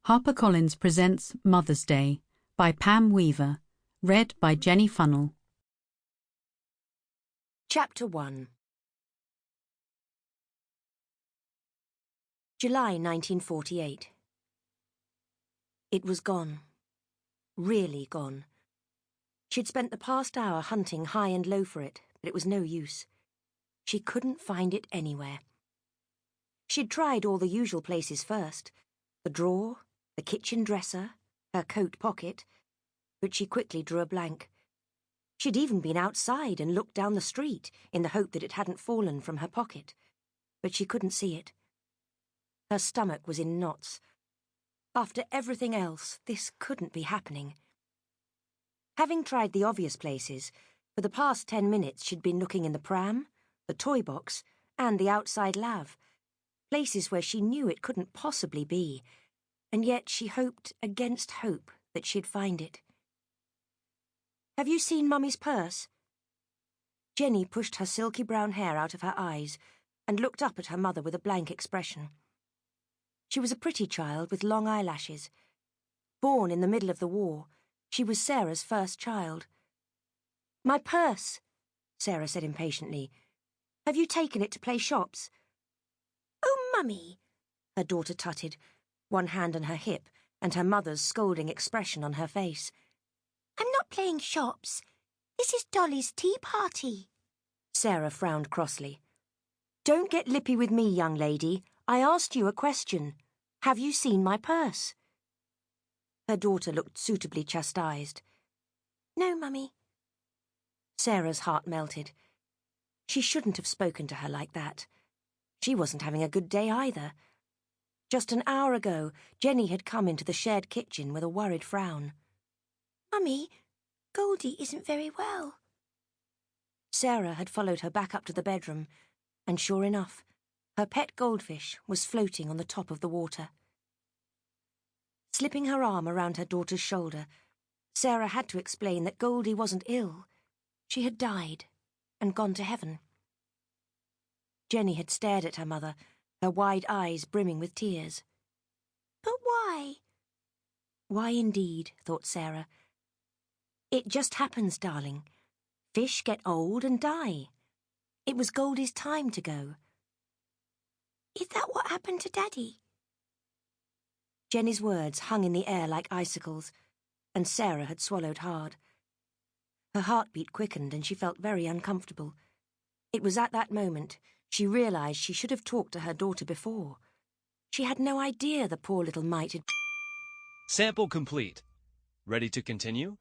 HarperCollins presents Mother's Day by Pam Weaver, read by Jenny Funnell. Chapter 1. July 1948. It was gone. Really gone. She'd spent the past hour hunting high and low for it, but it was no use. She couldn't find it anywhere. She'd tried all the usual places first, the drawer, the kitchen dresser, her coat pocket, but she quickly drew a blank. She'd even been outside and looked down the street in the hope that it hadn't fallen from her pocket, but she couldn't see it. Her stomach was in knots. After everything else, this couldn't be happening. Having tried the obvious places, for the past 10 minutes she'd been looking in the pram, the toy box, and the outside lav, places where she knew it couldn't possibly be, and yet she hoped against hope that she'd find it. "Have you seen Mummy's purse?" Jenny pushed her silky brown hair out of her eyes and looked up at her mother with a blank expression. She was a pretty child with long eyelashes. Born in the middle of the war, she was Sarah's first child. "My purse," Sarah said impatiently. "Have you taken it to play shops?" "Oh, Mummy," her daughter tutted, one hand on her hip and her mother's scolding expression on her face. "I'm not playing shops. This is Dolly's tea party." Sarah frowned crossly. "Don't get lippy with me, young lady. I asked you a question. Have you seen my purse?" Her daughter looked suitably chastised. "No, Mummy." Sarah's heart melted. She shouldn't have spoken to her like that. She wasn't having a good day either. Just an hour ago, Jenny had come into the shared kitchen with a worried frown. "Mummy, Goldie isn't very well." Sarah had followed her back up to the bedroom, and sure enough, her pet goldfish was floating on the top of the water. Slipping her arm around her daughter's shoulder, Sarah had to explain that Goldie wasn't ill. She had died and gone to heaven. Jenny had stared at her mother, her wide eyes brimming with tears. "But why?" Why indeed, thought Sarah. "It just happens, darling. Fish get old and die. It was Goldie's time to go." "Is that what happened to Daddy?" Jenny's words hung in the air like icicles, and Sarah had swallowed hard. Her heartbeat quickened and she felt very uncomfortable. It was at that moment she realized she should have talked to her daughter before. She had no idea the poor little mite had... Sample complete. Ready to continue?